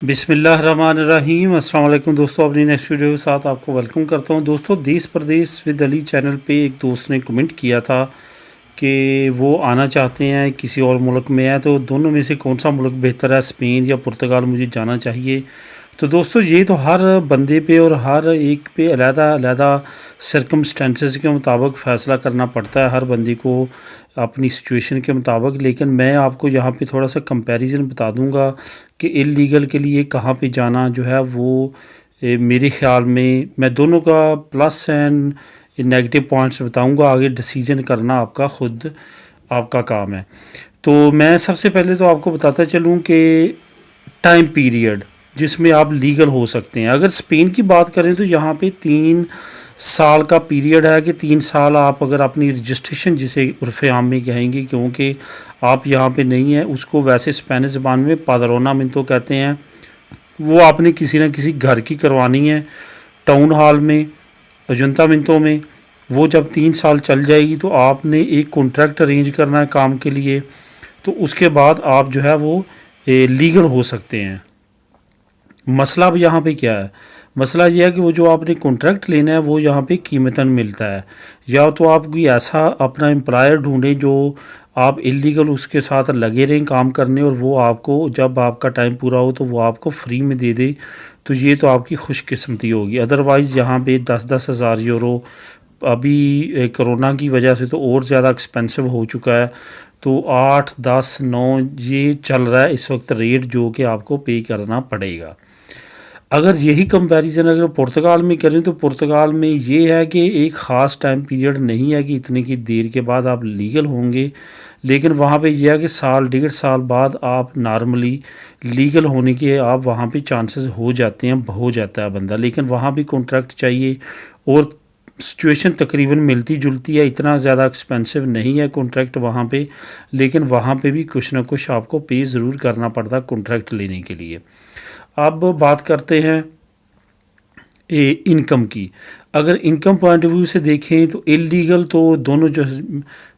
بسم اللہ الرحمن الرحیم۔ السلام علیکم دوستوں، اپنی نیکسٹ ویڈیو کے ساتھ آپ کو ویلکم کرتا ہوں۔ دوستوں، دیس پردیس ود علی چینل پہ ایک دوست نے کمنٹ کیا تھا کہ وہ آنا چاہتے ہیں، کسی اور ملک میں ہے، تو دونوں میں سے کون سا ملک بہتر ہے، اسپین یا پرتگال، مجھے جانا چاہیے۔ تو دوستوں، یہ تو ہر بندے پہ اور ہر ایک پہ علیحدہ علیحدہ سرکمسٹینسز کے مطابق فیصلہ کرنا پڑتا ہے، ہر بندے کو اپنی سچویشن کے مطابق۔ لیکن میں آپ کو یہاں پہ تھوڑا سا کمپیریزن بتا دوں گا کہ اللیگل کے لیے کہاں پہ جانا جو ہے وہ میرے خیال میں دونوں کا پلس اینڈ نیگیٹو پوائنٹس بتاؤں گا، آگے ڈیسیجن کرنا آپ کا خود آپ کا کام ہے۔ تو میں سب سے پہلے تو آپ کو بتاتا چلوں کہ ٹائم پیریڈ جس میں آپ لیگل ہو سکتے ہیں۔ اگر اسپین کی بات کریں تو یہاں پہ 3 سال کا پیریڈ ہے کہ 3 سال آپ اگر اپنی رجسٹریشن جسے عرف عام میں کہیں گے، کیونکہ آپ یہاں پہ نہیں ہیں، اس کو ویسے اسپینش زبان میں پادرونامنتو کہتے ہیں، وہ آپ نے کسی نہ کسی گھر کی کروانی ہے ٹاؤن ہال میں، اجنتامنتوں میں۔ وہ جب 3 سال چل جائے گی تو آپ نے ایک کانٹریکٹ ارینج کرنا ہے کام کے لیے، تو اس کے بعد آپ جو ہے وہ لیگل ہو سکتے ہیں۔ مسئلہ اب یہاں پہ کیا ہے؟ مسئلہ یہ ہے کہ وہ جو آپ نے کانٹریکٹ لینا ہے وہ یہاں پہ قیمتاً ملتا ہے، یا تو آپ کوئی ایسا اپنا امپلائر ڈھونڈیں جو آپ اللیگل اس کے ساتھ لگے رہیں کام کرنے، اور وہ آپ کو جب آپ کا ٹائم پورا ہو تو وہ آپ کو فری میں دے دے، تو یہ تو آپ کی خوش قسمتی ہوگی۔ ادروائز یہاں پہ 10-10 ہزار یورو ابھی کرونا کی وجہ سے تو اور زیادہ ایکسپینسو ہو چکا ہے، تو 8 10 9 یہ چل رہا ہے اس وقت ریٹ جو کہ آپ کو پے کرنا پڑے گا۔ اگر یہی کمپیریزن اگر پرتگال میں کریں تو پرتگال میں یہ ہے کہ ایک خاص ٹائم پیریڈ نہیں ہے کہ اتنے کی دیر کے بعد آپ لیگل ہوں گے، لیکن وہاں پہ یہ ہے کہ سال 1.5 سال بعد آپ نارملی لیگل ہونے کے آپ وہاں پہ چانسز ہو جاتے ہیں، ہو جاتا ہے بندہ، لیکن وہاں بھی کانٹریکٹ چاہیے، اور سچویشن تقریباً ملتی جلتی ہے، اتنا زیادہ ایکسپینسو نہیں ہے کانٹریکٹ وہاں پہ، لیکن وہاں پہ بھی کچھ نہ کچھ آپ کو پے ضرور کرنا پڑتا ہے کانٹریکٹ لینے کے لیے۔ اب بات کرتے ہیں انکم کی۔ اگر انکم پوائنٹ آف ویو سے دیکھیں تو اللیگل تو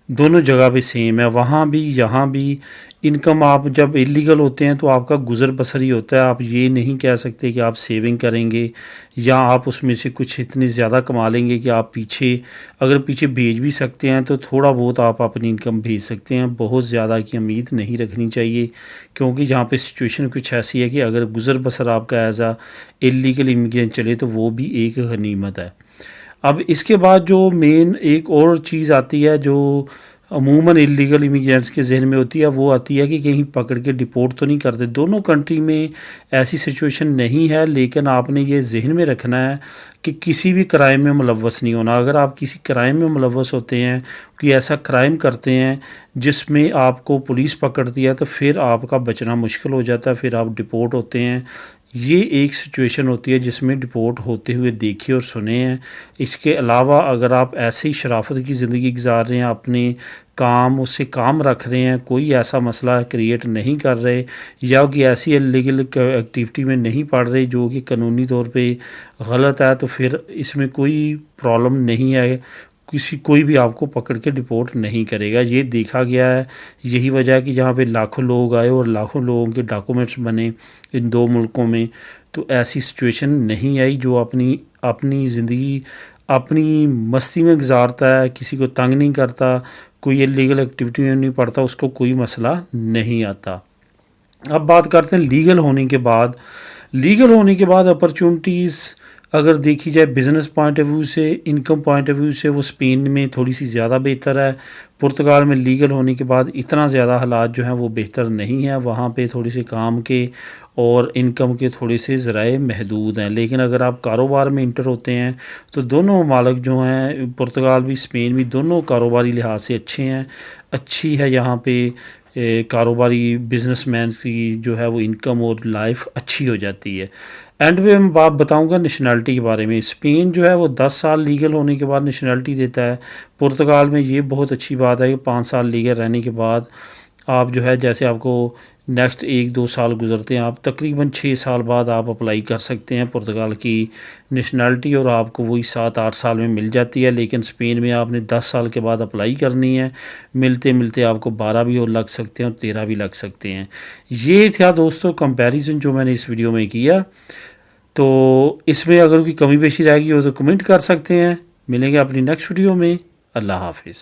دونوں جگہ پہ سیم ہے، وہاں بھی یہاں بھی انکم آپ جب اللیگل ہوتے ہیں تو آپ کا گزر بسر ہی ہوتا ہے، آپ یہ نہیں کہہ سکتے کہ آپ سیونگ کریں گے یا آپ اس میں سے کچھ اتنی زیادہ کما لیں گے کہ آپ اگر پیچھے بھیج بھی سکتے ہیں تو تھوڑا بہت آپ اپنی انکم بھیج سکتے ہیں، بہت زیادہ کی امید نہیں رکھنی چاہیے، کیونکہ جہاں پہ سچویشن کچھ ایسی ہے کہ اگر گزر بسر آپ کا ایز اللیگل امیگرینٹ چلے تو وہ بھی ایک غنیمت ہے۔ اب اس کے بعد جو مین ایک اور چیز آتی ہے جو عموماً اللیگل امیگرینٹس کے ذہن میں ہوتی ہے، وہ آتی ہے کہ کہیں پکڑ کے ڈپورٹ تو نہیں کرتے۔ دونوں کنٹری میں ایسی سچویشن نہیں ہے، لیکن آپ نے یہ ذہن میں رکھنا ہے کہ کسی بھی کرائم میں ملوث نہیں ہونا۔ اگر آپ کسی کرائم میں ملوث ہوتے ہیں، کوئی ایسا کرائم کرتے ہیں جس میں آپ کو پولیس پکڑتی ہے، تو پھر آپ کا بچنا مشکل ہو جاتا ہے، پھر آپ ڈپورٹ ہوتے ہیں۔ یہ ایک سچویشن ہوتی ہے جس میں ڈپورٹ ہوتے ہوئے دیکھے اور سنے ہیں۔ اس کے علاوہ اگر آپ ایسے ہی شرافت کی زندگی گزار رہے ہیں، اپنے اس سے کام رکھ رہے ہیں، کوئی ایسا مسئلہ کریٹ نہیں کر رہے، یا کہ ایسی اللیگل ایکٹیویٹی میں نہیں پڑ رہے جو کہ قانونی طور پہ غلط ہے، تو پھر اس میں کوئی پرابلم نہیں ہے، کوئی بھی آپ کو پکڑ کے ڈپورٹ نہیں کرے گا۔ یہ دیکھا گیا ہے، یہی وجہ ہے کہ جہاں پہ لاکھوں لوگ آئے اور لاکھوں لوگوں کے ڈاکومنٹس بنے ان 2 ملکوں میں، تو ایسی سچویشن نہیں آئی۔ جو اپنی زندگی اپنی مستی میں گزارتا ہے، کسی کو تنگ نہیں کرتا، کوئی اللیگل ایکٹیویٹی میں نہیں پڑتا، اس کو کوئی مسئلہ نہیں آتا۔ اب بات کرتے ہیں لیگل ہونے کے بعد اپرچونٹیز اگر دیکھی جائے بزنس پوائنٹ آف ویو سے، انکم پوائنٹ آف ویو سے، وہ اسپین میں تھوڑی سی زیادہ بہتر ہے۔ پرتگال میں لیگل ہونے کے بعد اتنا زیادہ حالات جو ہیں وہ بہتر نہیں ہیں، وہاں پہ تھوڑی سی کام کے اور انکم کے تھوڑے سے ذرائع محدود ہیں۔ لیکن اگر آپ کاروبار میں انٹر ہوتے ہیں تو دونوں ممالک جو ہیں، پرتگال بھی اسپین بھی، دونوں کاروباری لحاظ سے اچھی ہے یہاں پہ کاروباری بزنس مینس کی جو ہے وہ انکم اور لائف اچھی ہو جاتی ہے۔ اینڈ میں بات بتاؤں گا نیشنلٹی کے بارے میں۔ اسپین جو ہے وہ 10 سال لیگل ہونے کے بعد نیشنلٹی دیتا ہے، پرتگال میں یہ بہت اچھی بات ہے کہ 5 سال لیگل رہنے کے بعد آپ جو ہے، جیسے آپ کو نیکسٹ 1-2 سال گزرتے ہیں، آپ تقریباً 6 سال بعد آپ اپلائی کر سکتے ہیں پرتگال کی نیشنلٹی، اور آپ کو وہی 7-8 سال میں مل جاتی ہے. لیکن اسپین میں آپ نے 10 سال کے بعد اپلائی کرنی ہے، ملتے ملتے آپ کو 12 بھی لگ سکتے ہیں اور 13 بھی لگ سکتے ہیں. یہ تھا دوستو کمپیریزن جو میں نے اس ویڈیو میں کیا. تو اس میں اگر کوئی کمی بیشی رہ گئی ہو تو کمنٹ کر سکتے ہیں. ملیں گے اپنی نیکسٹ ویڈیو میں. اللہ حافظ.